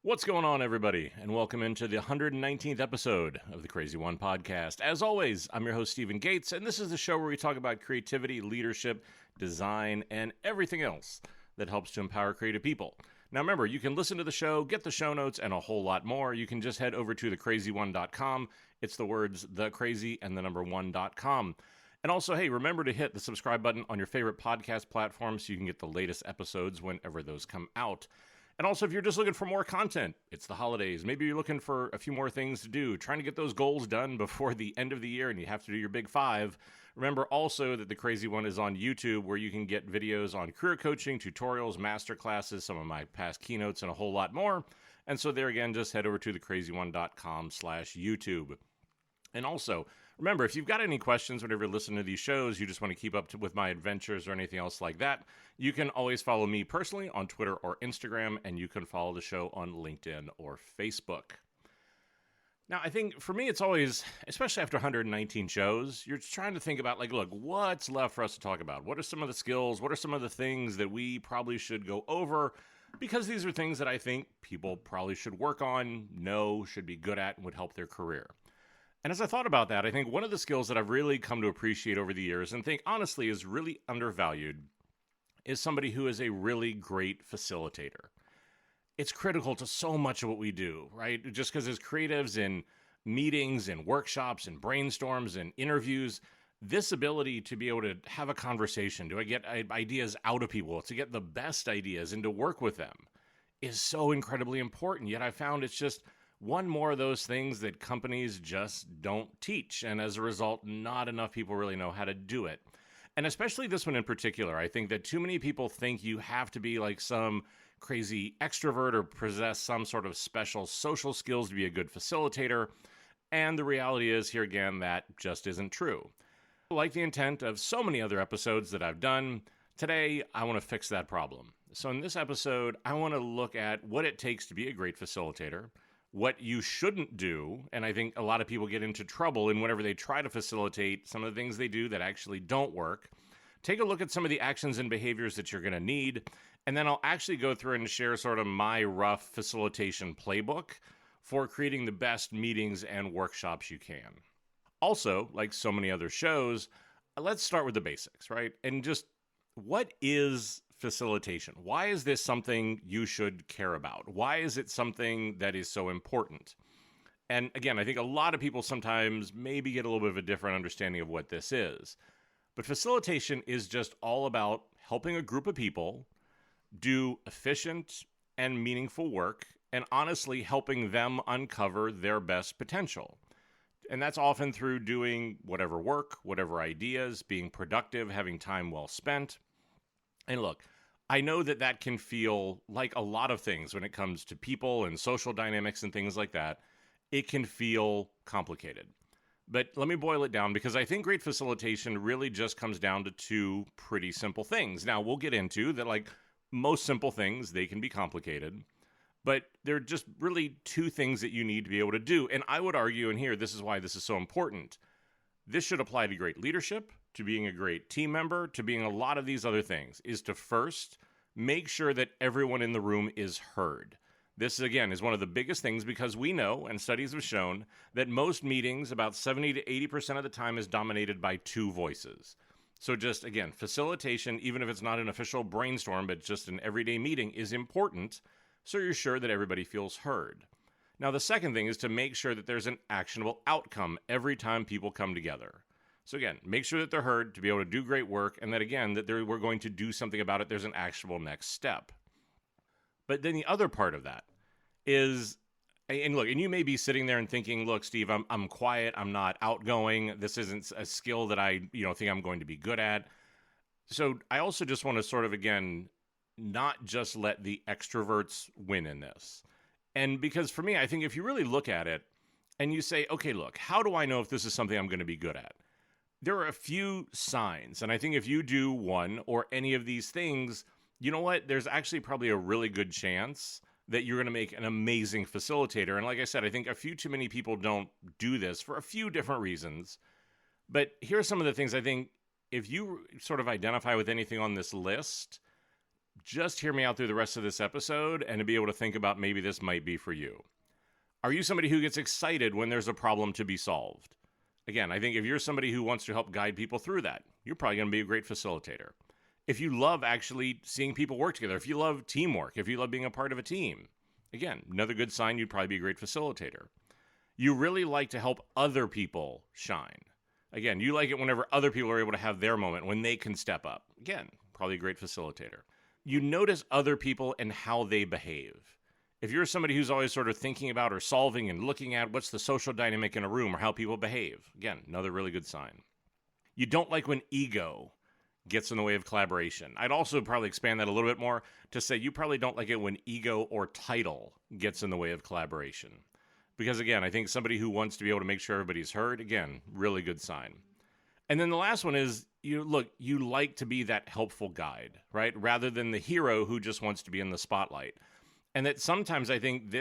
What's going on, everybody? And welcome into the 119th episode of the CRZY podcast. As always, I'm your host, Stephen Gates, and this is the show where we talk about creativity, leadership, design, and everything else that helps to empower creative people. Now, remember, you can listen to the show, get the show notes, and a whole lot more. You can just head over to thecrazy1.com. It's the words the crazy and the number 1.com. And also, hey, remember to hit the subscribe button on your favorite podcast platform so you can get the latest episodes whenever those come out. And also, if you're just looking for more content, it's the holidays. Maybe you're looking for a few more things to do, trying to get those goals done before the end of the year and you have to do your big five. Remember also that the Crazy One is on YouTube, where you can get videos on career coaching, tutorials, masterclasses, some of my past keynotes, and a whole lot more. And so there again, just head over to thecrazy1.com/YouTube. And also, remember, if you've got any questions whenever you're listening to these shows, you just want to keep up with my adventures or anything else like that, you can always follow me personally on Twitter or Instagram, and you can follow the show on LinkedIn or Facebook. Now, I think for me, it's always, especially after 119 shows, you're trying to think about, look, what's left for us to talk about? What are some of the skills? What are some of the things that we probably should go over? Because these are things that I think people probably should work on, know, should be good at, and would help their career. And as I thought about that, I think one of the skills that I've really come to appreciate over the years and think honestly is really undervalued is somebody who is a really great facilitator. It's critical to so much of what we do, right? Just because as creatives in meetings and workshops and brainstorms and interviews, this ability to be able to have a conversation, to get ideas out of people, to get the best ideas and to work with them is so incredibly important. Yet I found it's just one more of those things that companies just don't teach. And as a result, not enough people really know how to do it. And especially this one in particular, I think that too many people think you have to be like some crazy extrovert or possess some sort of special social skills to be a good facilitator. And the reality is here again, that just isn't true. Like the intent of so many other episodes that I've done, today I want to fix that problem. So in this episode, I want to look at what it takes to be a great facilitator, what you shouldn't do, and I think a lot of people get into trouble in whenever they try to facilitate some of the things they do that actually don't work. Take a look at some of the actions and behaviors that you're going to need, and then I'll actually go through and share sort of my rough facilitation playbook for creating the best meetings and workshops you can. Also, like so many other shows, let's start with the basics, right? And just what is facilitation? Why is this something you should care about? Why is it something that is so important? And again, I think a lot of people sometimes maybe get a little bit of a different understanding of what this is. But facilitation is just all about helping a group of people do efficient and meaningful work and honestly helping them uncover their best potential. And that's often through doing whatever work, whatever ideas, being productive, having time well spent. And look, I know that that can feel like a lot of things when it comes to people and social dynamics and things like that. It can feel complicated. But let me boil it down because I think great facilitation really just comes down to two pretty simple things. Now, we'll get into that, like most simple things, they can be complicated. But they're just really two things that you need to be able to do. And I would argue, and here, this is why this is so important. This should apply to great leadership, to being a great team member, to being a lot of these other things, is to first make sure that everyone in the room is heard. This, again, is one of the biggest things because we know, and studies have shown, that most meetings, about 70 to 80% of the time, is dominated by two voices. So just, again, facilitation, even if it's not an official brainstorm, but just an everyday meeting, is important so you're sure that everybody feels heard. Now, the second thing is to make sure that there's an actionable outcome every time people come together. So again, make sure that they're heard to be able to do great work, and that again, that we're going to do something about it. There's an actionable next step. But then the other part of that is, and look, and you may be sitting there and thinking, look, Steve, I'm quiet, I'm not outgoing. This isn't a skill that I think I'm going to be good at. So I also just want to sort of, again, not just let the extroverts win in this. And because for me, I think if you really look at it and you say, okay, look, how do I know if this is something I'm going to be good at? There are a few signs. And I think if you do one or any of these things, you know what? There's actually probably a really good chance that you're going to make an amazing facilitator. And like I said, I think a few too many people don't do this for a few different reasons. But here are some of the things I think if you sort of identify with anything on this list, just hear me out through the rest of this episode and to be able to think about maybe this might be for you. Are you somebody who gets excited when there's a problem to be solved? Again, I think if you're somebody who wants to help guide people through that, you're probably going to be a great facilitator. If you love actually seeing people work together, if you love teamwork, if you love being a part of a team, again, another good sign you'd probably be a great facilitator. You really like to help other people shine. Again, you like it whenever other people are able to have their moment, when they can step up. Again, probably a great facilitator. You notice other people and how they behave. If you're somebody who's always sort of thinking about or solving and looking at what's the social dynamic in a room or how people behave, again, another really good sign. You don't like when ego gets in the way of collaboration. I'd also probably expand that a little bit more to say you probably don't like it when ego or title gets in the way of collaboration. Because again, I think somebody who wants to be able to make sure everybody's heard, again, really good sign. And then the last one is, you like to be that helpful guide, right? Rather than the hero who just wants to be in the spotlight. And that sometimes I think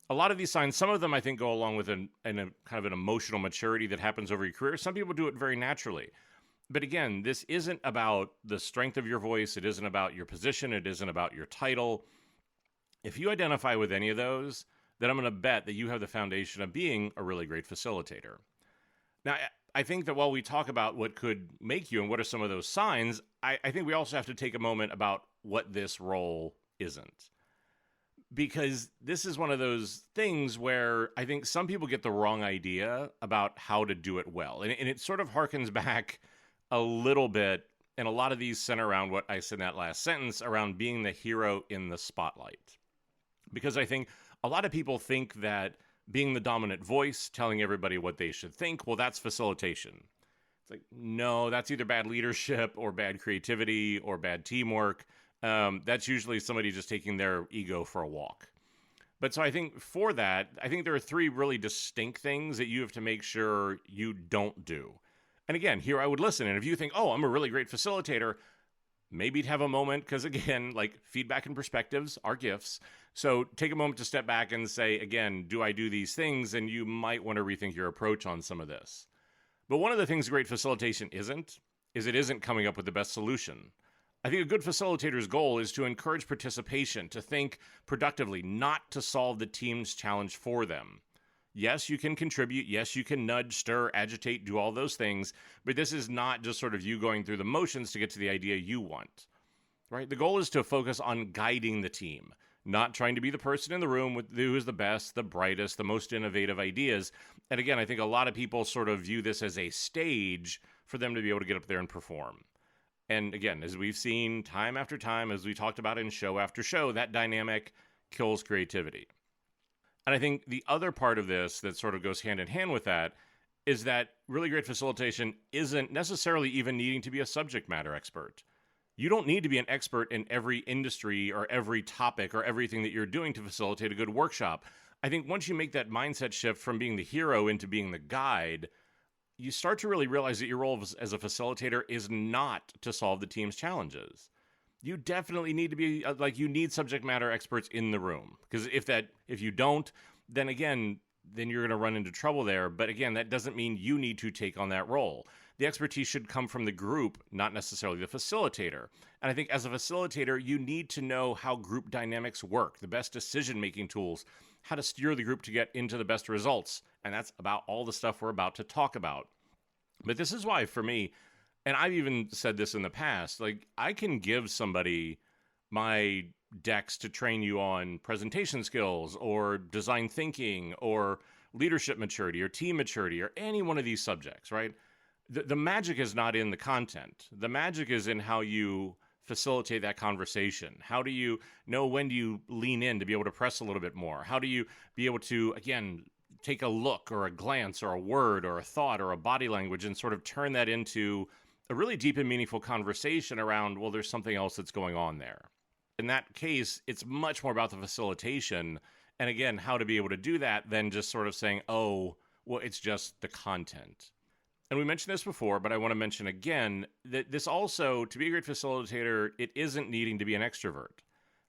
a lot of these signs, some of them I think go along with a kind of an emotional maturity that happens over your career. Some people do it very naturally. But again, this isn't about the strength of your voice. It isn't about your position. It isn't about your title. If you identify with any of those, then I'm going to bet that you have the foundation of being a really great facilitator. Now, I think that while we talk about what could make you and what are some of those signs, I think we also have to take a moment about what this role isn't. Because this is one of those things where I think some people get the wrong idea about how to do it well. And it sort of harkens back a little bit, and a lot of these center around what I said in that last sentence, around being the hero in the spotlight. Because I think a lot of people think that being the dominant voice, telling everybody what they should think, well, that's facilitation. It's like, no, that's either bad leadership or bad creativity or bad teamwork. That's usually somebody just taking their ego for a walk. But so I think for that, I think there are three really distinct things that you have to make sure you don't do. And again, here I would listen. And if you think, oh, I'm a really great facilitator, maybe have a moment, because again, like feedback and perspectives are gifts. So take a moment to step back and say, again, do I do these things? And you might want to rethink your approach on some of this. But one of the things great facilitation isn't, is it isn't coming up with the best solution. I think a good facilitator's goal is to encourage participation, to think productively, not to solve the team's challenge for them. Yes, you can contribute. Yes, you can nudge, stir, agitate, do all those things. But this is not just sort of you going through the motions to get to the idea you want, right? The goal is to focus on guiding the team, not trying to be the person in the room who is the best, the brightest, the most innovative ideas. And again, I think a lot of people sort of view this as a stage for them to be able to get up there and perform. And again, as we've seen time after time, as we talked about in show after show, that dynamic kills creativity. And I think the other part of this that sort of goes hand in hand with that is that really great facilitation isn't necessarily even needing to be a subject matter expert. You don't need to be an expert in every industry or every topic or everything that you're doing to facilitate a good workshop. I think once you make that mindset shift from being the hero into being the guide, you start to really realize that your role as a facilitator is not to solve the team's challenges. You definitely need to be, you need subject matter experts in the room. Because if you don't, then again, then you're going to run into trouble there. But again, that doesn't mean you need to take on that role. The expertise should come from the group, not necessarily the facilitator. And I think as a facilitator, you need to know how group dynamics work, the best decision-making tools, how to steer the group to get into the best results. And that's about all the stuff we're about to talk about. But this is why, for me, and I've even said this in the past, I can give somebody my decks to train you on presentation skills or design thinking or leadership maturity or team maturity or any one of these subjects, right? The magic is not in the content. The magic is in how you facilitate that conversation. How do you know when do you lean in to be able to press a little bit more? How do you be able to, again, take a look or a glance or a word or a thought or a body language and sort of turn that into a really deep and meaningful conversation around, well, there's something else that's going on there. In that case, it's much more about the facilitation and, again, how to be able to do that than just sort of saying, oh, well, it's just the content. And we mentioned this before, but I want to mention again that this also, to be a great facilitator, it isn't needing to be an extrovert,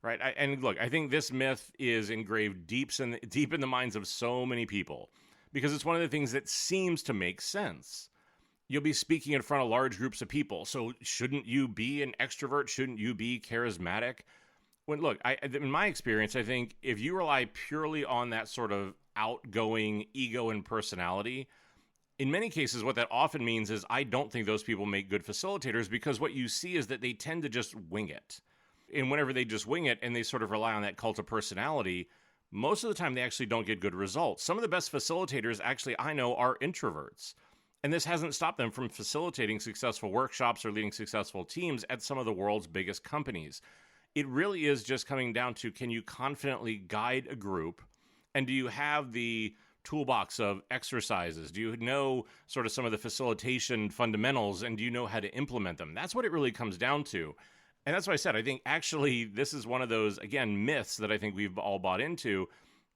right? And look, I think this myth is engraved deep in the minds of so many people because it's one of the things that seems to make sense. You'll be speaking in front of large groups of people. So shouldn't you be an extrovert? Shouldn't you be charismatic? When look, in my experience, I think if you rely purely on that sort of outgoing ego and personality, in many cases, what that often means is I don't think those people make good facilitators, because what you see is that they tend to just wing it. And whenever they just wing it and they sort of rely on that cult of personality, most of the time they actually don't get good results. Some of the best facilitators actually I know are introverts. And this hasn't stopped them from facilitating successful workshops or leading successful teams at some of the world's biggest companies. It really is just coming down to, can you confidently guide a group? And do you have the toolbox of exercises? Do you know sort of some of the facilitation fundamentals, and do you know how to implement them? That's what it really comes down to. And that's why I said, I think actually this is one of those, again, myths that I think we've all bought into,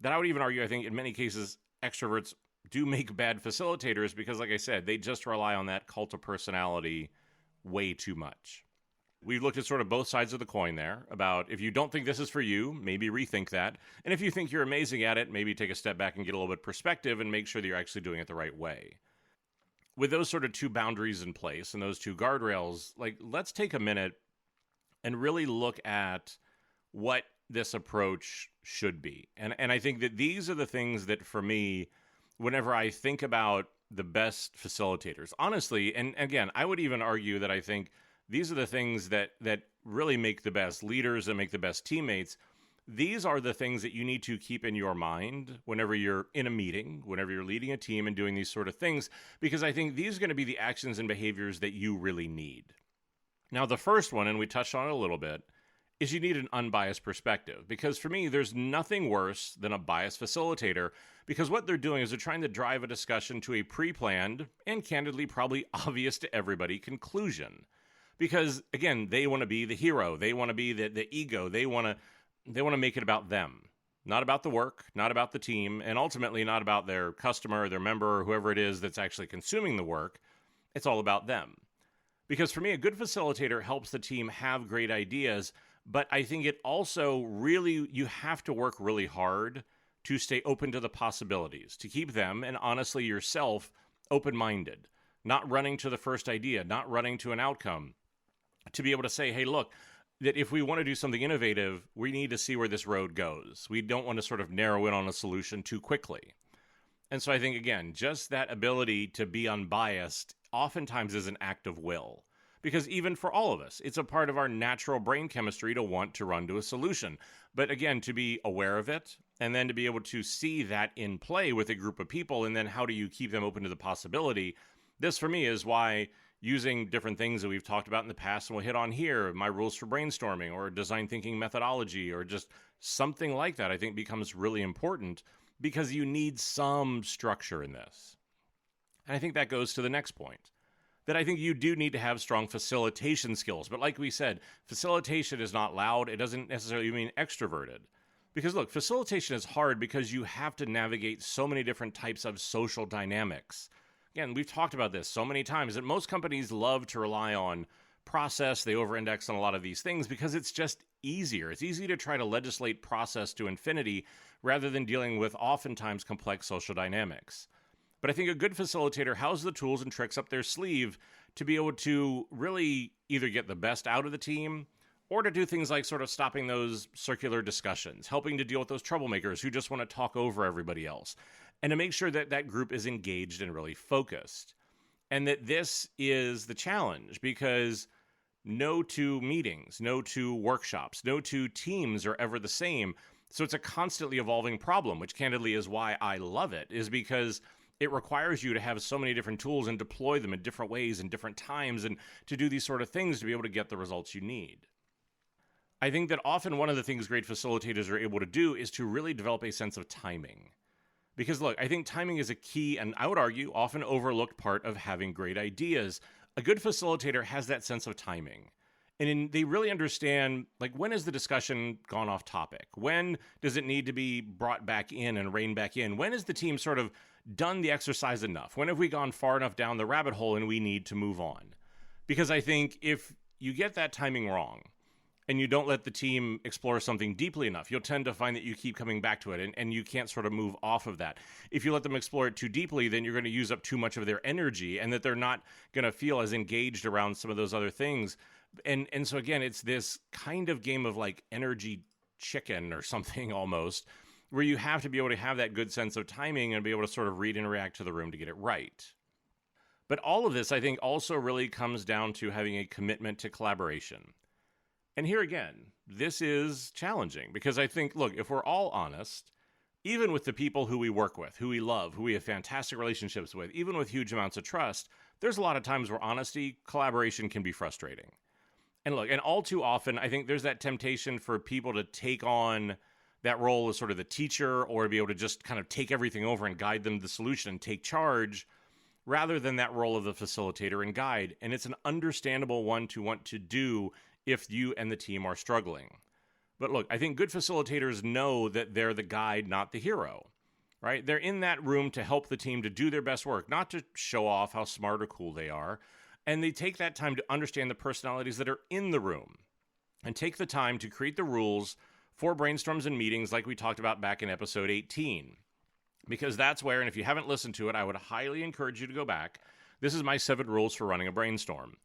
that I would even argue, I think in many cases, extroverts do make bad facilitators because, like I said, they just rely on that cult of personality way too much. We've looked at sort of both sides of the coin there about if you don't think this is for you, maybe rethink that. And if you think you're amazing at it, maybe take a step back and get a little bit of perspective and make sure that you're actually doing it the right way. With those sort of two boundaries in place and those two guardrails, like, let's take a minute and really look at what this approach should be. And I think that these are the things that, for me, whenever I think about the best facilitators, honestly, and again, I would even argue that I think these are the things that really make the best leaders and make the best teammates. These are the things that you need to keep in your mind whenever you're in a meeting, whenever you're leading a team and doing these sort of things, because I think these are going to be the actions and behaviors that you really need. Now, the first one, and we touched on it a little bit, is you need an unbiased perspective. Because for me, there's nothing worse than a biased facilitator, because what they're doing is they're trying to drive a discussion to a pre-planned and candidly probably obvious to everybody conclusion. Because, again, they want to be the hero. They want to be the ego. They want to make it about them, not about the work, not about the team, and ultimately not about their customer, their member, or whoever it is that's actually consuming the work. It's all about them. Because for me, a good facilitator helps the team have great ideas, but I think it also really, you have to work really hard to stay open to the possibilities, to keep them, and honestly yourself, open-minded, not running to the first idea, not running to an outcome. To be able to say, hey, look, that if we want to do something innovative, we need to see where this road goes. We don't want to sort of narrow in on a solution too quickly. And so I think, again, just that ability to be unbiased oftentimes is an act of will. Because even for all of us, it's a part of our natural brain chemistry to want to run to a solution. But again, to be aware of it, and then to be able to see that in play with a group of people, and then how do you keep them open to the possibility? This, for me, is why using different things that we've talked about in the past and we'll hit on here, my rules for brainstorming or design thinking methodology or just something like that, I think becomes really important, because you need some structure in this. And I think that goes to the next point, that I think you do need to have strong facilitation skills. But like we said, facilitation is not loud. It doesn't necessarily mean extroverted. Because look, facilitation is hard because you have to navigate so many different types of social dynamics. Again, we've talked about this so many times that most companies love to rely on process. They over-index on a lot of these things because it's just easier. It's easy to try to legislate process to infinity rather than dealing with oftentimes complex social dynamics. But I think a good facilitator has the tools and tricks up their sleeve to be able to really either get the best out of the team or to do things like sort of stopping those circular discussions, helping to deal with those troublemakers who just want to talk over everybody else, and to make sure that that group is engaged and really focused. And that this is the challenge, because no two meetings, no two workshops, no two teams are ever the same. So it's a constantly evolving problem, which candidly is why I love it, is because it requires you to have so many different tools and deploy them in different ways and different times, and to do these sort of things to be able to get the results you need. I think that often one of the things great facilitators are able to do is to really develop a sense of timing. Because look, I think timing is a key, and I would argue often overlooked part of having great ideas. A good facilitator has that sense of timing. And they really understand, like, when has the discussion gone off topic? When does it need to be brought back in and reined back in? When has the team sort of done the exercise enough? When have we gone far enough down the rabbit hole and we need to move on? Because I think if you get that timing wrong, and you don't let the team explore something deeply enough, you'll tend to find that you keep coming back to it, and you can't sort of move off of that. If you let them explore it too deeply, then you're going to use up too much of their energy, and that they're not going to feel as engaged around some of those other things. And so again, it's this kind of game of like energy chicken or something almost, where you have to be able to have that good sense of timing and be able to sort of read and react to the room to get it right. But all of this, I think, also really comes down to having a commitment to collaboration. And here again, this is challenging because I think, look, if we're all honest, even with the people who we work with, who we love, who we have fantastic relationships with, even with huge amounts of trust, there's a lot of times where honesty, collaboration can be frustrating. And look, and all too often, I think there's that temptation for people to take on that role as sort of the teacher, or to be able to just kind of take everything over and guide them to the solution and take charge, rather than that role of the facilitator and guide. And it's an understandable one to want to do if you and the team are struggling. But look, I think good facilitators know that they're the guide, not the hero, right? They're in that room to help the team to do their best work, not to show off how smart or cool they are. And they take that time to understand the personalities that are in the room and take the time to create the rules for brainstorms and meetings like we talked about back in episode 18. Because that's where, and if you haven't listened to it, I would highly encourage you to go back. This is my 7 rules for running a brainstorm.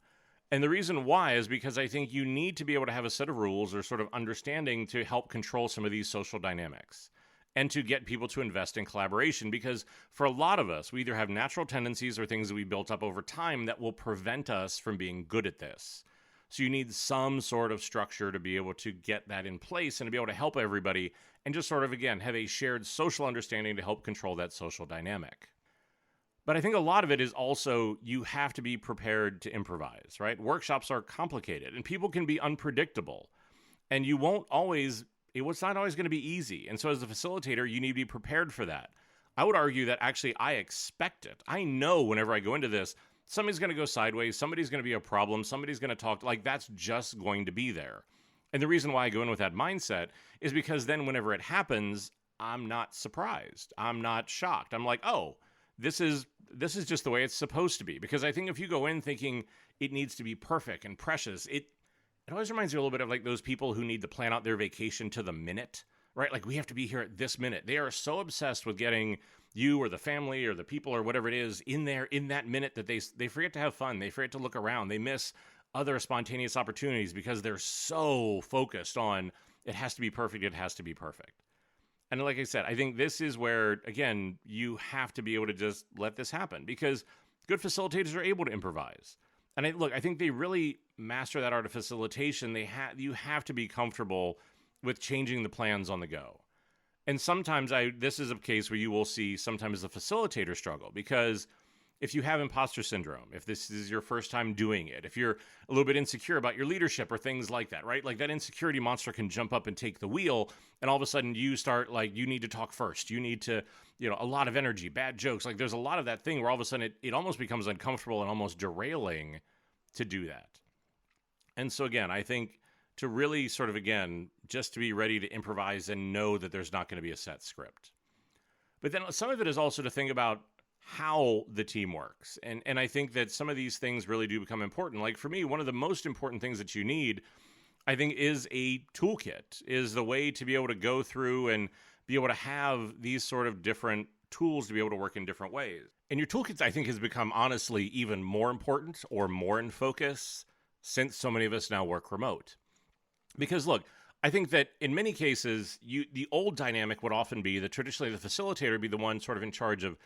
And the reason why is because I think you need to be able to have a set of rules or sort of understanding to help control some of these social dynamics and to get people to invest in collaboration. Because for a lot of us, we either have natural tendencies or things that we built up over time that will prevent us from being good at this. So you need some sort of structure to be able to get that in place and to be able to help everybody and just sort of, again, have a shared social understanding to help control that social dynamic. But I think a lot of it is also you have to be prepared to improvise, right? Workshops are complicated and people can be unpredictable, and you won't always, it's not always going to be easy. And so as a facilitator, you need to be prepared for that. I would argue that actually I expect it. I know whenever I go into this, somebody's going to go sideways, somebody's going to be a problem, somebody's going to talk, like that's just going to be there. And the reason why I go in with that mindset is because then whenever it happens, I'm not surprised. I'm not shocked. I'm like, oh, this is just the way it's supposed to be. Because I think if you go in thinking it needs to be perfect and precious, it always reminds me a little bit of like those people who need to plan out their vacation to the minute, right? Like we have to be here at this minute. They are so obsessed with getting you or the family or the people or whatever it is in there in that minute that they forget to have fun. They forget to look around. They miss other spontaneous opportunities because they're so focused on it has to be perfect. It has to be perfect. And like I said, I think this is where, again, you have to be able to just let this happen because good facilitators are able to improvise. And I think they really master that art of facilitation. You have to be comfortable with changing the plans on the go. And sometimes this is a case where you will see sometimes the facilitator struggle because if you have imposter syndrome, if this is your first time doing it, if you're a little bit insecure about your leadership or things like that, right? Like that insecurity monster can jump up and take the wheel, and all of a sudden you start like, you need to talk first. You need to, a lot of energy, bad jokes. Like there's a lot of that thing where all of a sudden it almost becomes uncomfortable and almost derailing to do that. And so again, I think to really sort of, again, just to be ready to improvise and know that there's not going to be a set script. But then some of it is also to think about how the team works. And I think that some of these things really do become important. Like for me, one of the most important things that you need, I think, is a toolkit, is the way to be able to go through and be able to have these sort of different tools to be able to work in different ways. And your toolkits, I think, has become honestly even more important or more in focus since so many of us now work remote. Because look, I think that in many cases, the old dynamic would often be that traditionally the facilitator would be the one sort of in charge of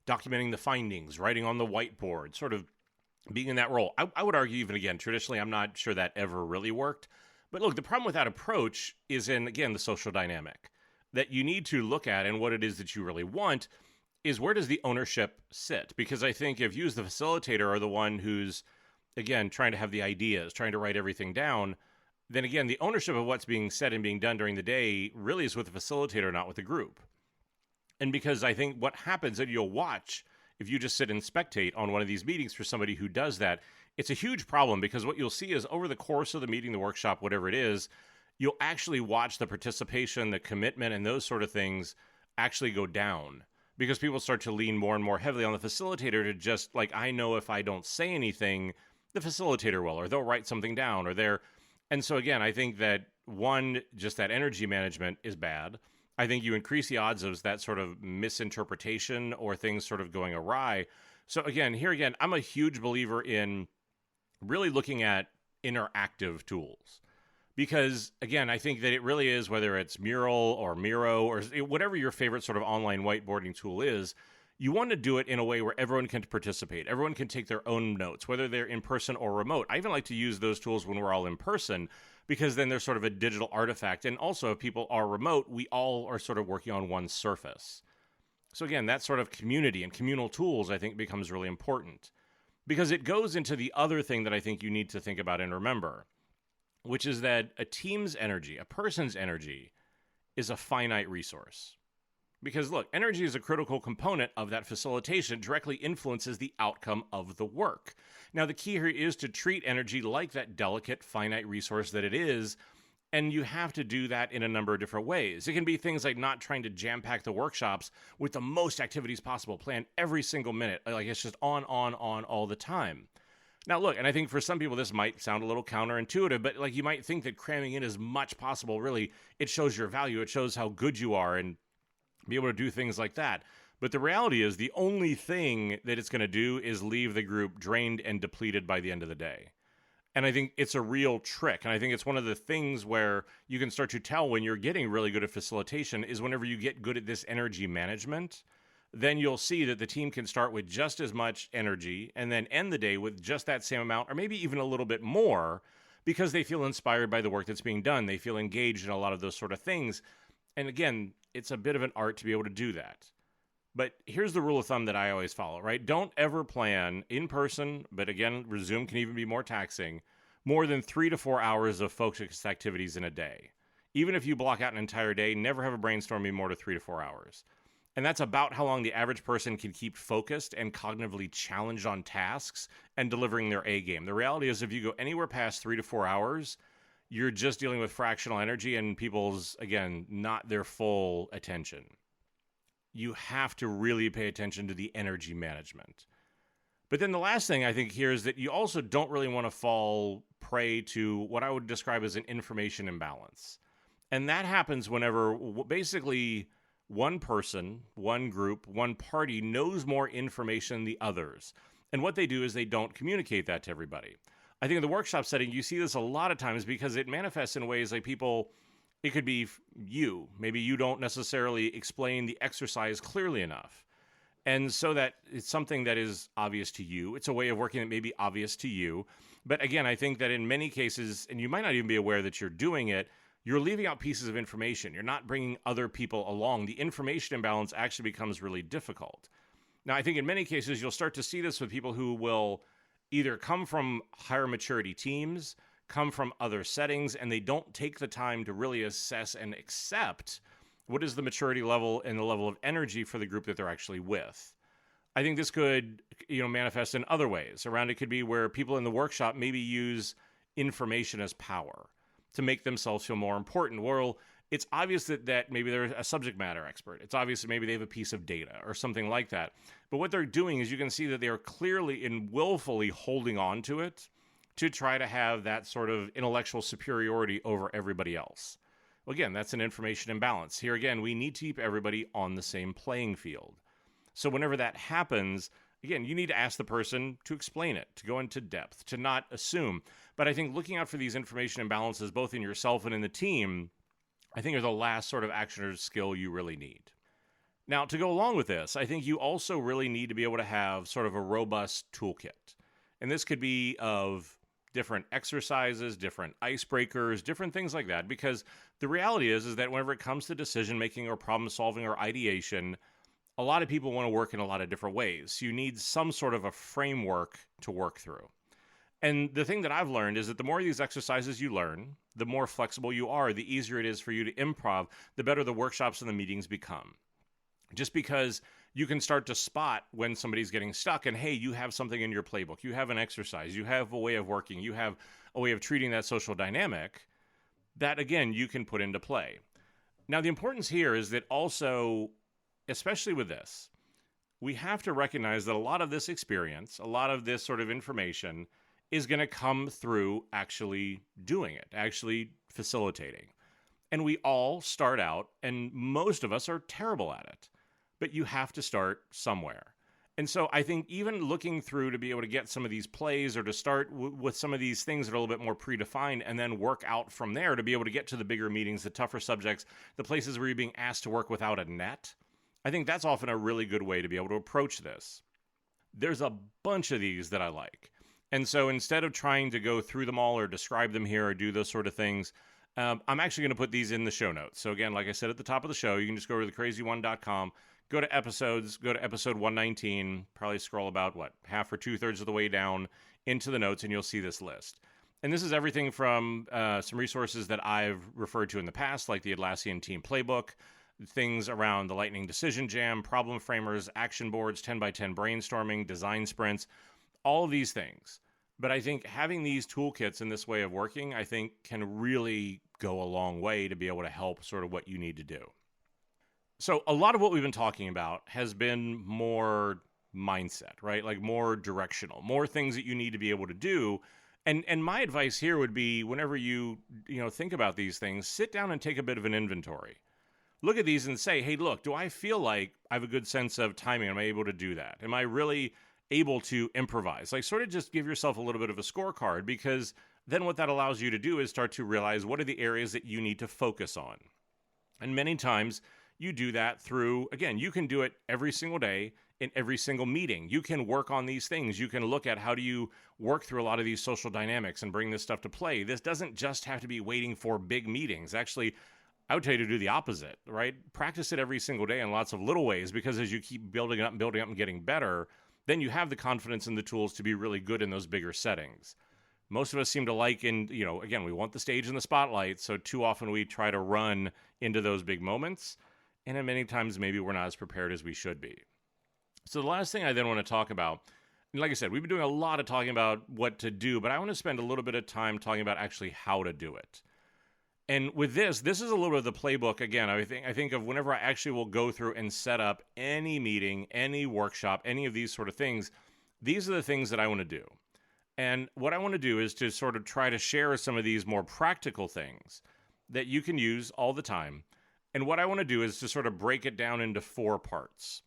documenting the findings, writing on the whiteboard, sort of being in that role. I would argue even again, traditionally, I'm not sure that ever really worked. But look, the problem with that approach is in, again, the social dynamic that you need to look at, and what it is that you really want is where does the ownership sit? Because I think if you as the facilitator are the one who's, again, trying to have the ideas, trying to write everything down, then again, the ownership of what's being said and being done during the day really is with the facilitator, not with the group. And because I think what happens that you'll watch if you just sit and spectate on one of these meetings for somebody who does that, it's a huge problem because what you'll see is over the course of the meeting, the workshop, whatever it is, you'll actually watch the participation, the commitment, and those sort of things actually go down because people start to lean more and more heavily on the facilitator to just like, I know if I don't say anything, the facilitator will, or they'll write something down, or they're. And so again, I think that one, just that energy management is bad. I think you increase the odds of that sort of misinterpretation or things sort of going awry. So again, I'm a huge believer in really looking at interactive tools. Because, again, I think that it really is, whether it's Mural or Miro or whatever your favorite sort of online whiteboarding tool is, you want to do it in a way where everyone can participate. Everyone can take their own notes, whether they're in person or remote. I even like to use those tools when we're all in person, because then they're sort of a digital artifact. And also, if people are remote, we all are sort of working on one surface. So again, that sort of community and communal tools, I think, becomes really important. Because it goes into the other thing that I think you need to think about and remember, which is that a team's energy, a person's energy, is a finite resource. Because look, energy is a critical component of that facilitation. It directly influences the outcome of the work. Now, the key here is to treat energy like that delicate, finite resource that it is, and you have to do that in a number of different ways. It can be things like not trying to jam-pack the workshops with the most activities possible, plan every single minute, like it's just on all the time. Now, look, and I think for some people this might sound a little counterintuitive, but like you might think that cramming in as much possible, really, it shows your value, it shows how good you are, and be able to do things like that. But the reality is the only thing that it's going to do is leave the group drained and depleted by the end of the day. And I think it's a real trick. And I think it's one of the things where you can start to tell when you're getting really good at facilitation is whenever you get good at this energy management, then you'll see that the team can start with just as much energy and then end the day with just that same amount, or maybe even a little bit more, because they feel inspired by the work that's being done. They feel engaged in a lot of those sort of things. And again, it's a bit of an art to be able to do that. But here's the rule of thumb that I always follow, right? Don't ever plan in person, but again, Zoom can even be more taxing, more than 3 to 4 hours of focused activities in a day. Even if you block out an entire day, never have a brainstorm be more than 3 to 4 hours. And that's about how long the average person can keep focused and cognitively challenged on tasks and delivering their A game. The reality is if you go anywhere past 3 to 4 hours, you're just dealing with fractional energy and people's, again, not their full attention. You have to really pay attention to the energy management. But then the last thing I think here is that you also don't really want to fall prey to what I would describe as an information imbalance. And that happens whenever basically one person, one group, one party knows more information than the others. And what they do is they don't communicate that to everybody. I think in the workshop setting, you see this a lot of times because it manifests in ways like people, it could be you. Maybe you don't necessarily explain the exercise clearly enough. And so that it's something that is obvious to you. It's a way of working that may be obvious to you. But again, I think that in many cases, and you might not even be aware that you're doing it, you're leaving out pieces of information. You're not bringing other people along. The information imbalance actually becomes really difficult. Now, I think in many cases, you'll start to see this with people who will either come from higher maturity teams, come from other settings, and they don't take the time to really assess and accept what is the maturity level and the level of energy for the group that they're actually with. I think this could, manifest in other ways. Around it could be where people in the workshop maybe use information as power to make themselves feel more important. Well, it's obvious that maybe they're a subject matter expert. It's obvious that maybe they have a piece of data or something like that. But what they're doing is you can see that they are clearly and willfully holding on to it to try to have that sort of intellectual superiority over everybody else. Well, again, that's an information imbalance. Here again, we need to keep everybody on the same playing field. So whenever that happens, again, you need to ask the person to explain it, to go into depth, to not assume. But I think looking out for these information imbalances, both in yourself and in the team, I think are the last sort of action or skill you really need. Now, to go along with this, I think you also really need to be able to have sort of a robust toolkit. And this could be of different exercises, different icebreakers, different things like that. Because the reality is that whenever it comes to decision-making or problem-solving or ideation, a lot of people want to work in a lot of different ways. So you need some sort of a framework to work through. And the thing that I've learned is that the more of these exercises you learn, the more flexible you are, the easier it is for you to improv, the better the workshops and the meetings become. Just because you can start to spot when somebody's getting stuck and, hey, you have something in your playbook, you have an exercise, you have a way of working, you have a way of treating that social dynamic, that, again, you can put into play. Now, the importance here is that also, especially with this, we have to recognize that a lot of this experience, a lot of this sort of information is going to come through actually doing it, actually facilitating. And we all start out, and most of us are terrible at it, but you have to start somewhere. And so I think even looking through to be able to get some of these plays or to start with some of these things that are a little bit more predefined and then work out from there to be able to get to the bigger meetings, the tougher subjects, the places where you're being asked to work without a net, I think that's often a really good way to be able to approach this. There's a bunch of these that I like. And so instead of trying to go through them all or describe them here or do those sort of things, I'm actually going to put these in the show notes. So again, like I said at the top of the show, you can just go to thecrazy1.com, go to episodes, go to episode 119, probably scroll about, half or two-thirds of the way down into the notes, and you'll see this list. And this is everything from some resources that I've referred to in the past, like the Atlassian Team Playbook, things around the Lightning Decision Jam, problem framers, action boards, 10x10 brainstorming, design sprints, all of these things. But I think having these toolkits in this way of working, I think can really go a long way to be able to help sort of what you need to do. So a lot of what we've been talking about has been more mindset, right? Like more directional, more things that you need to be able to do. And my advice here would be whenever you think about these things, sit down and take a bit of an inventory. Look at these and say, hey, look, do I feel like I have a good sense of timing? Am I able to do that? Am I really able to improvise? Like sort of just give yourself a little bit of a scorecard, because then what that allows you to do is start to realize what are the areas that you need to focus on. And many times you do that through, again, you can do it every single day in every single meeting. You can work on these things. You can look at how do you work through a lot of these social dynamics and bring this stuff to play. This doesn't just have to be waiting for big meetings. Actually, I would tell you to do the opposite, right? Practice it every single day in lots of little ways, because as you keep building up and getting better, then you have the confidence and the tools to be really good in those bigger settings. Most of us seem to like, again, we want the stage and the spotlight, so too often we try to run into those big moments, and then many times maybe we're not as prepared as we should be. So the last thing I then want to talk about, and like I said, we've been doing a lot of talking about what to do, but I want to spend a little bit of time talking about actually how to do it. And with this is a little bit of the playbook. Again, I think of whenever I actually will go through and set up any meeting, any workshop, any of these sort of things, these are the things that I want to do. And what I want to do is to sort of try to share some of these more practical things that you can use all the time. And what I want to do is to sort of break it down into 4 parts.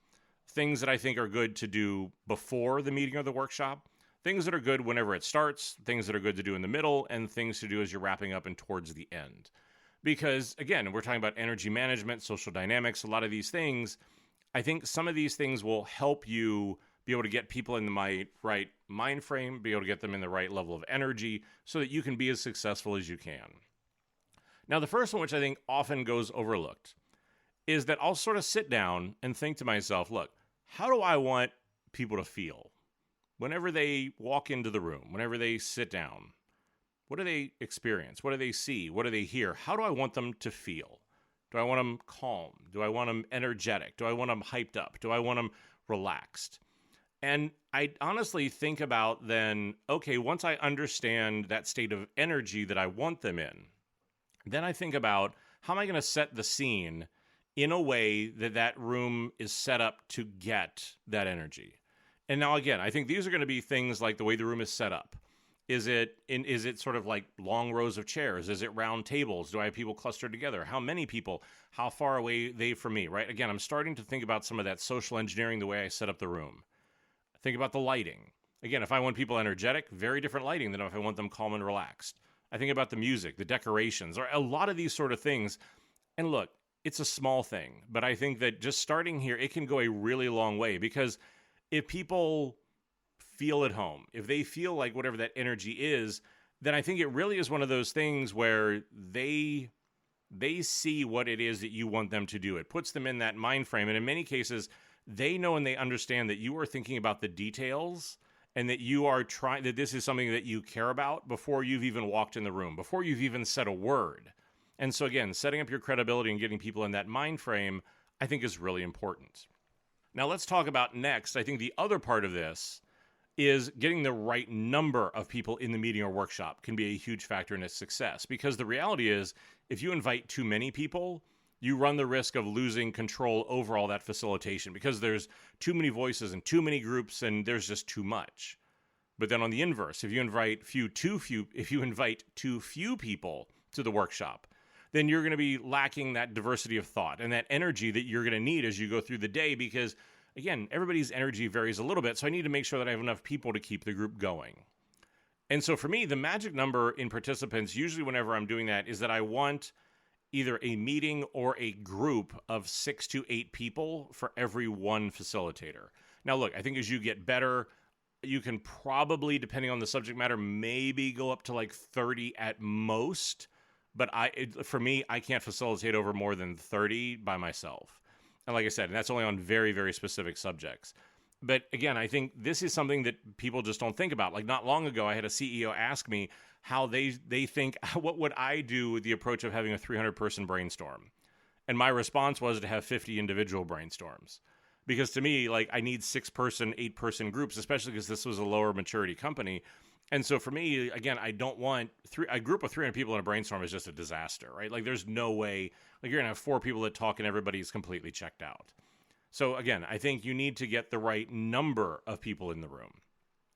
Things that I think are good to do before the meeting or the workshop, things that are good whenever it starts, things that are good to do in the middle, and things to do as you're wrapping up and towards the end. Because, again, we're talking about energy management, social dynamics, a lot of these things. I think some of these things will help you be able to get people in the right mind frame, be able to get them in the right level of energy so that you can be as successful as you can. Now, the first one, which I think often goes overlooked, is that I'll sort of sit down and think to myself, look, how do I want people to feel? Whenever they walk into the room, whenever they sit down, what do they experience? What do they see? What do they hear? How do I want them to feel? Do I want them calm? Do I want them energetic? Do I want them hyped up? Do I want them relaxed? And I honestly think about then, okay, once I understand that state of energy that I want them in, then I think about how am I going to set the scene in a way that that room is set up to get that energy. And now, again, I think these are going to be things like the way the room is set up. Is it sort of like long rows of chairs? Is it round tables? Do I have people clustered together? How many people? How far away are they from me, right? Again, I'm starting to think about some of that social engineering, the way I set up the room. Think about the lighting. Again, if I want people energetic, very different lighting than if I want them calm and relaxed. I think about the music, the decorations, or a lot of these sort of things. And look, it's a small thing, but I think that just starting here, it can go a really long way, because if people feel at home, if they feel like whatever that energy is, then I think it really is one of those things where they see what it is that you want them to do. It puts them in that mind frame. And in many cases, they know and they understand that you are thinking about the details and that you are trying, that this is something that you care about before you've even walked in the room, before you've even said a word. And so again, setting up your credibility and getting people in that mind frame, I think is really important. Now let's talk about next. I think the other part of this is getting the right number of people in the meeting or workshop can be a huge factor in its success. Because the reality is, if you invite too many people, you run the risk of losing control over all that facilitation, because there's too many voices and too many groups and there's just too much. But then on the inverse, if you invite too few people to the workshop, then you're going to be lacking that diversity of thought and that energy that you're going to need as you go through the day, because again, everybody's energy varies a little bit. So I need to make sure that I have enough people to keep the group going. And so for me, the magic number in participants, usually whenever I'm doing that, is that I want either a meeting or a group of 6 to 8 people for every one facilitator. Now, look, I think as you get better, you can probably, depending on the subject matter, maybe go up to like 30 at most. But for me, I can't facilitate over more than 30 by myself. And like I said, that's only on very, very specific subjects. But again, I think this is something that people just don't think about. Like not long ago, I had a CEO ask me how they think, what would I do with the approach of having a 300-person brainstorm? And my response was to have 50 individual brainstorms. Because to me, like I need 6-person, 8-person groups, especially because this was a lower maturity company. And so for me, again, I don't want a group of 300 people in a brainstorm is just a disaster, right? Like there's no way, like you're going to have 4 people that talk and everybody's completely checked out. So again, I think you need to get the right number of people in the room.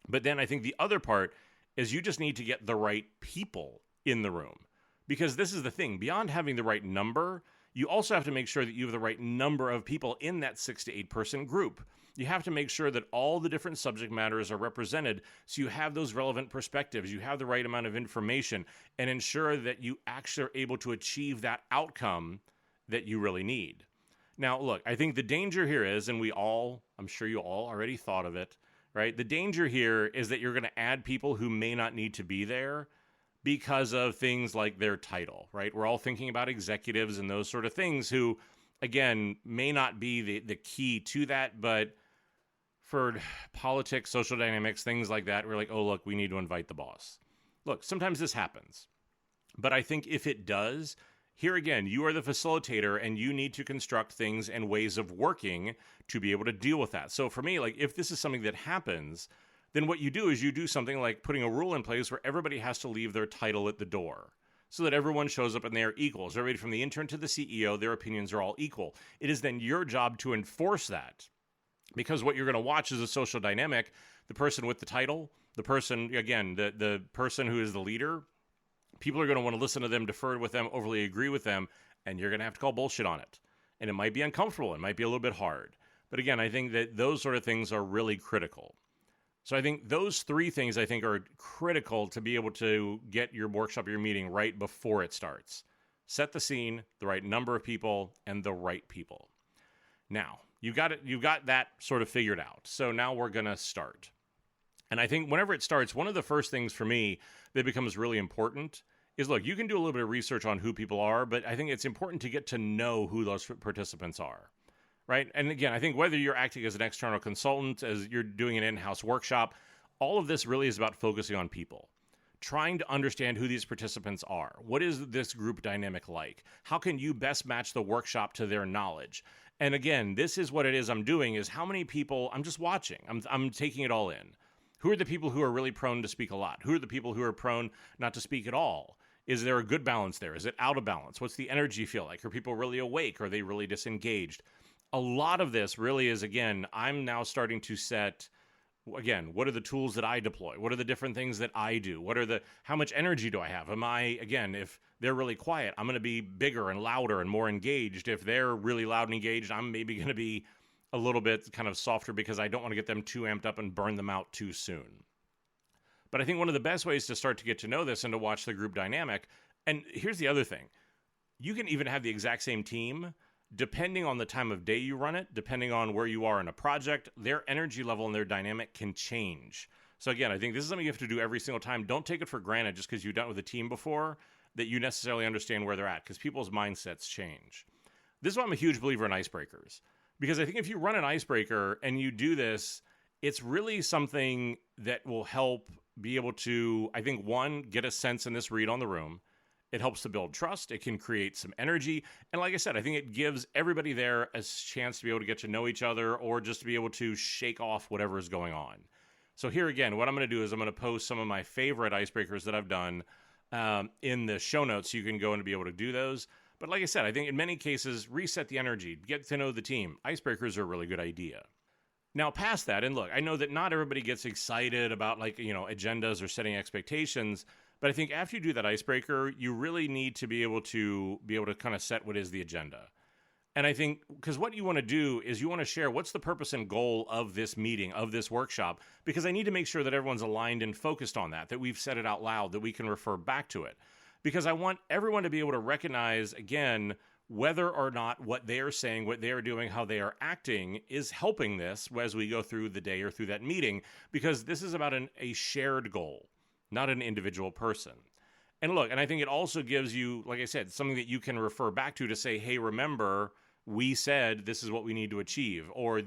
But then I think the other part is you just need to get the right people in the room. Because this is the thing, beyond having the right number, you also have to make sure that you have the right number of people in that 6 to 8-person group. You have to make sure that all the different subject matters are represented so you have those relevant perspectives, you have the right amount of information, and ensure that you actually are able to achieve that outcome that you really need. Now, look, I think the danger here is, and I'm sure you all already thought of it, right? The danger here is that you're going to add people who may not need to be there because of things like their title, right? We're all thinking about executives and those sort of things who, again, may not be the key to that, but for politics, social dynamics, things like that, we're like, oh, look, we need to invite the boss. Look, sometimes this happens. But I think if it does, here again, you are the facilitator and you need to construct things and ways of working to be able to deal with that. So for me, like if this is something that happens, then what you do is you do something like putting a rule in place where everybody has to leave their title at the door so that everyone shows up and they are equals. Everybody from the intern to the CEO, their opinions are all equal. It is then your job to enforce that. Because what you're going to watch is a social dynamic. The person with the title, the person, again, the person who is the leader, people are going to want to listen to them, defer with them, overly agree with them, and you're going to have to call bullshit on it. And it might be uncomfortable. It might be a little bit hard. But again, I think that those sort of things are really critical. So I think those 3 things I think are critical to be able to get your workshop, your meeting right before it starts. Set the scene, the right number of people, and the right people. Now, you've got that sort of figured out. So now we're going to start. And I think whenever it starts, one of the first things for me that becomes really important is, look, you can do a little bit of research on who people are, but I think it's important to get to know who those participants are, right? And again, I think whether you're acting as an external consultant, as you're doing an in-house workshop, all of this really is about focusing on people. Trying to understand who these participants are. What is this group dynamic like? How can you best match the workshop to their knowledge? And again, this is what it is I'm doing, is how many people, I'm just watching. I'm taking it all in. Who are the people who are really prone to speak a lot? Who are the people who are prone not to speak at all? Is there a good balance there? Is it out of balance? What's the energy feel like? Are people really awake? Are they really disengaged? A lot of this really is, again, I'm now starting to set, again, what are the tools that I deploy? What are the different things that I do? How much energy do I have? Am I, again, if they're really quiet, I'm going to be bigger and louder and more engaged. If they're really loud and engaged, I'm maybe going to be a little bit kind of softer because I don't want to get them too amped up and burn them out too soon. But I think one of the best ways to start to get to know this and to watch the group dynamic, and here's the other thing, you can even have the exact same team, depending on the time of day you run it, depending on where you are in a project, their energy level and their dynamic can change. So again, I think this is something you have to do every single time. Don't take it for granted just because you've done it with a team before that you necessarily understand where they're at, because people's mindsets change. This is why I'm a huge believer in icebreakers. Because I think if you run an icebreaker and you do this, it's really something that will help be able to, I think, one, get a sense in this read on the room. It helps to build trust. It can create some energy. And like I said, I think it gives everybody there a chance to be able to get to know each other or just to be able to shake off whatever is going on. So here again, what I'm going to do is I'm going to post some of my favorite icebreakers that I've done in the show notes. So you can go and be able to do those. But like I said, I think in many cases, reset the energy, get to know the team. Icebreakers are a really good idea. Now, past that, and look, I know that not everybody gets excited about agendas or setting expectations, but I think after you do that icebreaker, you really need to be able to kind of set what is the agenda. And I think because what you want to do is you want to share what's the purpose and goal of this meeting, of this workshop, because I need to make sure that everyone's aligned and focused on that we've said it out loud, that we can refer back to it. Because I want everyone to be able to recognize, again, whether or not what they are saying, what they are doing, how they are acting is helping this as we go through the day or through that meeting, because this is about a shared goal, not an individual person. And look, and I think it also gives you, like I said, something that you can refer back to say, hey, remember, we said this is what we need to achieve, or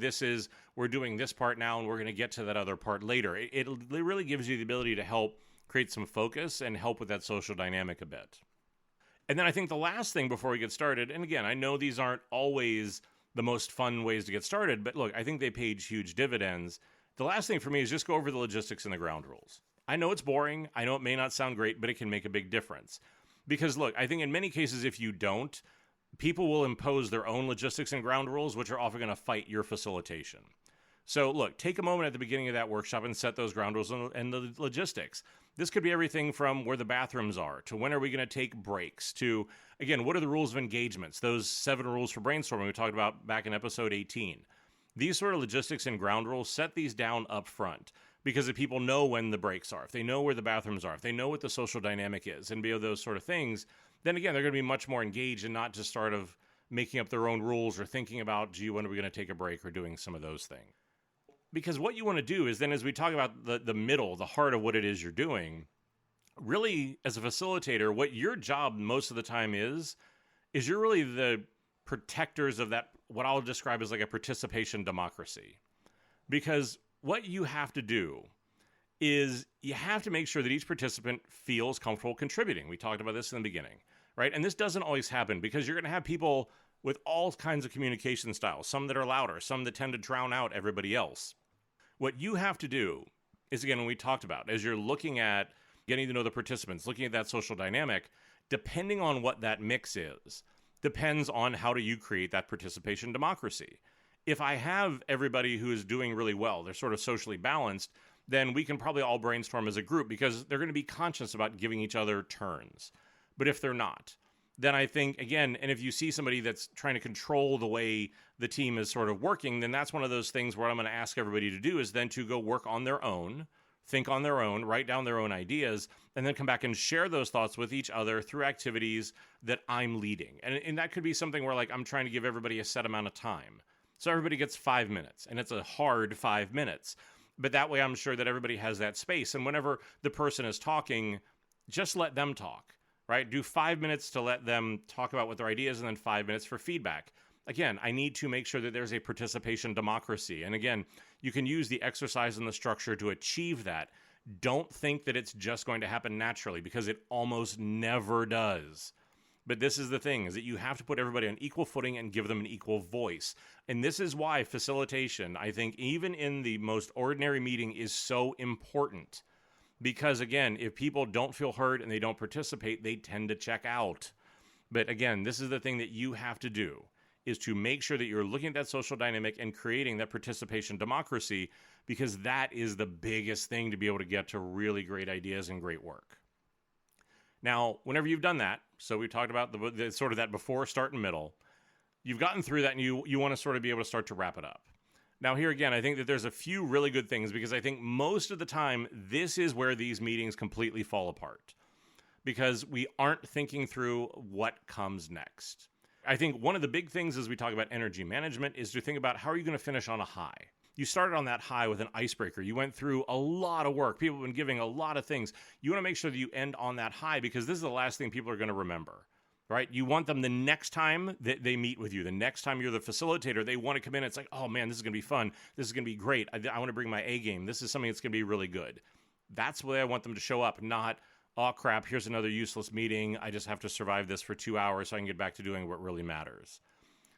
we're doing this part now and we're going to get to that other part later. It really gives you the ability to help create some focus and help with that social dynamic a bit. And then I think the last thing before we get started, and again, I know these aren't always the most fun ways to get started, but look, I think they paid huge dividends. The last thing for me is just go over the logistics and the ground rules. I know it's boring. I know it may not sound great, but it can make a big difference. Because look, I think in many cases, if you don't, people will impose their own logistics and ground rules, which are often going to fight your facilitation. So look, take a moment at the beginning of that workshop and set those ground rules and the logistics. This could be everything from where the bathrooms are, to when are we going to take breaks, to, again, what are the rules of engagements, those 7 rules for brainstorming we talked about back in episode 18. These sort of logistics and ground rules, set these down up front, because if people know when the breaks are, if they know where the bathrooms are, if they know what the social dynamic is, and be of those sort of things, then again, they're going to be much more engaged and not just sort of making up their own rules or thinking about, gee, when are we going to take a break, or doing some of those things. Because what you want to do is then, as we talk about the middle, the heart of what it is you're doing, really, as a facilitator, what your job most of the time is you're really the protectors of that, what I'll describe as like a participation democracy. Because what you have to do is you have to make sure that each participant feels comfortable contributing. We talked about this in the beginning, right? And this doesn't always happen, because you're going to have people with all kinds of communication styles, some that are louder, some that tend to drown out everybody else. What you have to do is, again, when we talked about, as you're looking at getting to know the participants, looking at that social dynamic, depending on what that mix is, depends on how do you create that participation democracy. If I have everybody who is doing really well, they're sort of socially balanced, then we can probably all brainstorm as a group, because they're going to be conscious about giving each other turns. But if they're not, then I think, again, and if you see somebody that's trying to control the way the team is sort of working, then that's one of those things where I'm going to ask everybody to do is then to go work on their own, think on their own, write down their own ideas, and then come back and share those thoughts with each other through activities that I'm leading. And that could be something where, like, I'm trying to give everybody a set amount of time. So everybody gets 5 minutes, and it's a hard 5 minutes. But that way I'm sure that everybody has that space. And whenever the person is talking, just let them talk. Right? Do 5 minutes to let them talk about what their ideas, and then 5 minutes for feedback. Again, I need to make sure that there's a participation democracy. And again, you can use the exercise and the structure to achieve that. Don't think that it's just going to happen naturally, because it almost never does. But this is the thing, is that you have to put everybody on equal footing and give them an equal voice. And this is why facilitation, I think, even in the most ordinary meeting, is so important. Because, again, if people don't feel heard and they don't participate, they tend to check out. But, again, this is the thing that you have to do, is to make sure that you're looking at that social dynamic and creating that participation democracy, because that is the biggest thing to be able to get to really great ideas and great work. Now, whenever you've done that, so we talked about the sort of that before, start, and middle, you've gotten through that, and you want to sort of be able to start to wrap it up. Now, here again, I think that there's a few really good things, because I think most of the time, this is where these meetings completely fall apart, because we aren't thinking through what comes next. I think one of the big things as we talk about energy management is to think about, how are you going to finish on a high? You started on that high with an icebreaker. You went through a lot of work. People have been giving a lot of things. You want to make sure that you end on that high, because this is the last thing people are going to remember. Right? You want them the next time that they meet with you, the next time you're the facilitator, they want to come in. It's like, oh man, this is going to be fun. This is going to be great. I want to bring my A game. This is something that's going to be really good. That's the way I want them to show up, not, oh crap, here's another useless meeting. I just have to survive this for 2 hours so I can get back to doing what really matters.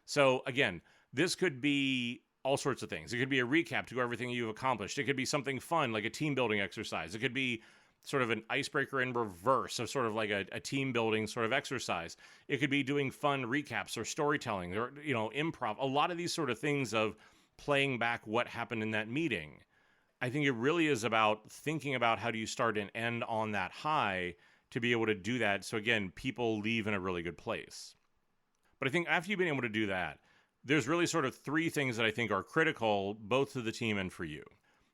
So again, this could be all sorts of things. It could be a recap to everything you've accomplished. It could be something fun, like a team building exercise. It could be sort of an icebreaker in reverse of sort of like a team building sort of exercise. It could be doing fun recaps or storytelling or, improv. A lot of these sort of things of playing back what happened in that meeting. I think it really is about thinking about how do you start and end on that high to be able to do that. So again, people leave in a really good place. But I think after you've been able to do that, there's really sort of three things that I think are critical, both to the team and for you.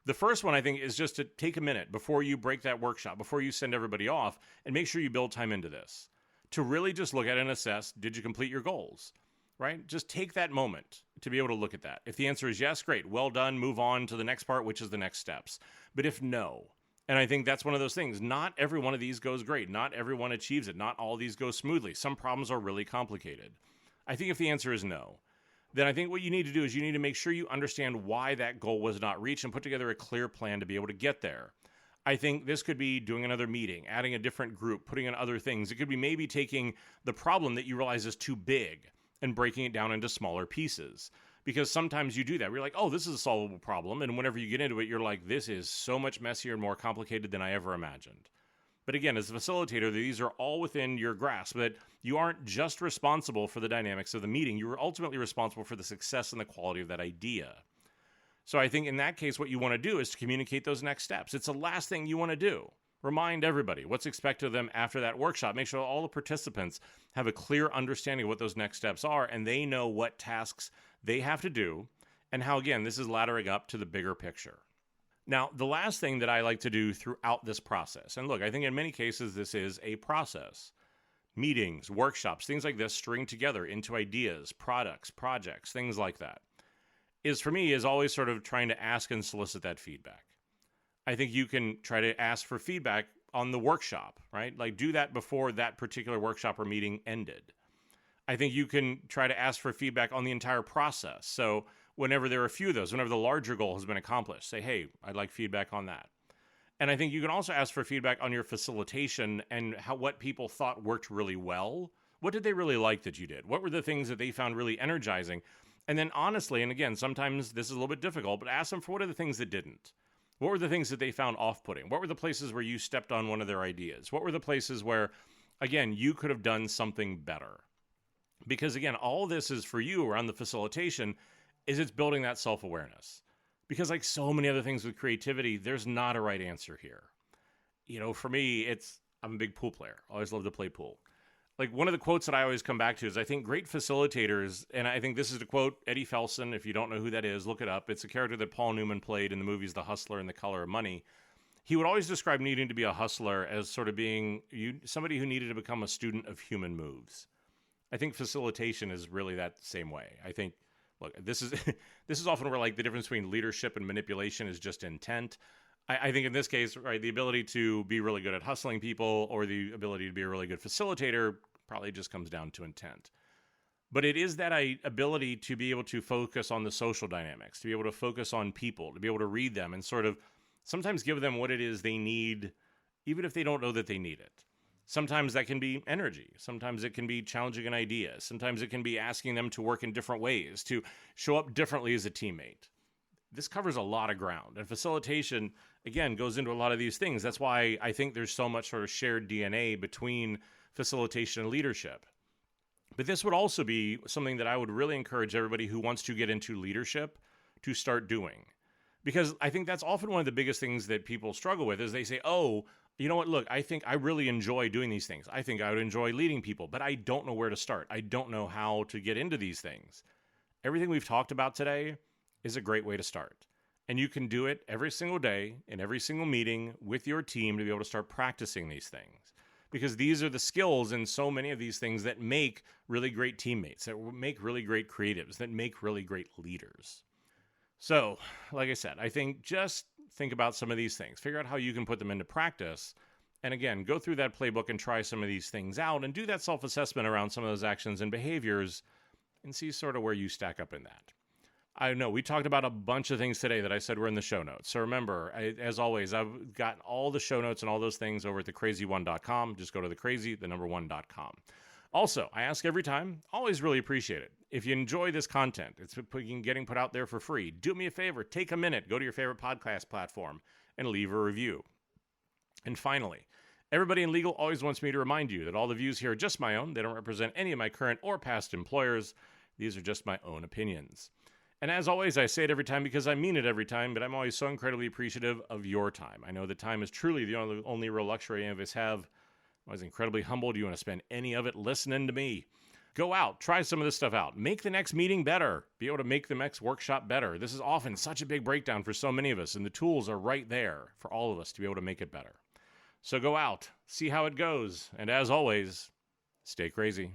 The first one, I think, is just to take a minute before you break that workshop, before you send everybody off, and make sure you build time into this. To really just look at and assess, did you complete your goals? Right? Just take that moment to be able to look at that. If the answer is yes, great, well done, move on to the next part, which is the next steps. But if no, and I think that's one of those things, not every one of these goes great. Not everyone achieves it. Not all these go smoothly. Some problems are really complicated. I think if the answer is no, then I think what you need to do is you need to make sure you understand why that goal was not reached and put together a clear plan to be able to get there. I think this could be doing another meeting, adding a different group, putting in other things. It could be maybe taking the problem that you realize is too big and breaking it down into smaller pieces. Because sometimes you do that. You're like, oh, this is a solvable problem. And whenever you get into it, you're like, this is so much messier and more complicated than I ever imagined. But again, as a facilitator, these are all within your grasp, that you aren't just responsible for the dynamics of the meeting. You are ultimately responsible for the success and the quality of that idea. So I think in that case, what you want to do is to communicate those next steps. It's the last thing you want to do. Remind everybody what's expected of them after that workshop. Make sure all the participants have a clear understanding of what those next steps are, and they know what tasks they have to do, and how, again, this is laddering up to the bigger picture. Now, the last thing that I like to do throughout this process, and look, I think in many cases this is a process. Meetings, workshops, things like this string together into ideas, products, projects, things like that, is for me is always sort of trying to ask and solicit that feedback. I think you can try to ask for feedback on the workshop, right? Like do that before that particular workshop or meeting ended. I think you can try to ask for feedback on the entire process. So whenever there are a few of those, whenever the larger goal has been accomplished, say, hey, I'd like feedback on that. And I think you can also ask for feedback on your facilitation and what people thought worked really well. What did they really like that you did? What were the things that they found really energizing? And then honestly, and again, sometimes this is a little bit difficult, but ask them for what are the things that didn't. What were the things that they found off-putting? What were the places where you stepped on one of their ideas? What were the places where, again, you could have done something better? Because again, all this is for you around the facilitation is it's building that self-awareness. Because like so many other things with creativity, there's not a right answer here. You know, for me, I'm a big pool player. I always love to play pool. Like one of the quotes that I always come back to is I think great facilitators, and I think this is to quote Eddie Felson. If you don't know who that is, look it up. It's a character that Paul Newman played in the movies The Hustler and The Color of Money. He would always describe needing to be a hustler as sort of being somebody who needed to become a student of human moves. I think facilitation is really that same way. I think, look, this is often where like the difference between leadership and manipulation is just intent. I think in this case, right, the ability to be really good at hustling people or the ability to be a really good facilitator probably just comes down to intent. But it is that ability to be able to focus on the social dynamics, to be able to focus on people, to be able to read them and sort of sometimes give them what it is they need, even if they don't know that they need it. Sometimes that can be energy. Sometimes it can be challenging an idea. Sometimes it can be asking them to work in different ways, to show up differently as a teammate. This covers a lot of ground. And facilitation, again, goes into a lot of these things. That's why I think there's so much sort of shared DNA between facilitation and leadership. But this would also be something that I would really encourage everybody who wants to get into leadership to start doing. Because I think that's often one of the biggest things that people struggle with is they say, oh, you know what, look, I think I really enjoy doing these things. I think I would enjoy leading people, but I don't know where to start. I don't know how to get into these things. Everything we've talked about today is a great way to start. And you can do it every single day in every single meeting with your team to be able to start practicing these things. Because these are the skills in so many of these things that make really great teammates, that make really great creatives, that make really great leaders. So, like I said, I think just think about some of these things. Figure out how you can put them into practice. And again, go through that playbook and try some of these things out and do that self-assessment around some of those actions and behaviors and see sort of where you stack up in that. I know we talked about a bunch of things today that I said were in the show notes. So remember, as always, I've got all the show notes and all those things over at thecrazy1.com. Just go to thecrazy1.com. Also, I ask every time, always really appreciate it. If you enjoy this content, it's getting put out there for free. Do me a favor, take a minute, go to your favorite podcast platform and leave a review. And finally, everybody in legal always wants me to remind you that all the views here are just my own. They don't represent any of my current or past employers. These are just my own opinions. And as always, I say it every time because I mean it every time, but I'm always so incredibly appreciative of your time. I know that time is truly the only real luxury any of us have. I was incredibly humbled you want to spend any of it listening to me. Go out, try some of this stuff out. Make the next meeting better. Be able to make the next workshop better. This is often such a big breakdown for so many of us, and the tools are right there for all of us to be able to make it better. So go out, see how it goes, and as always, stay crazy.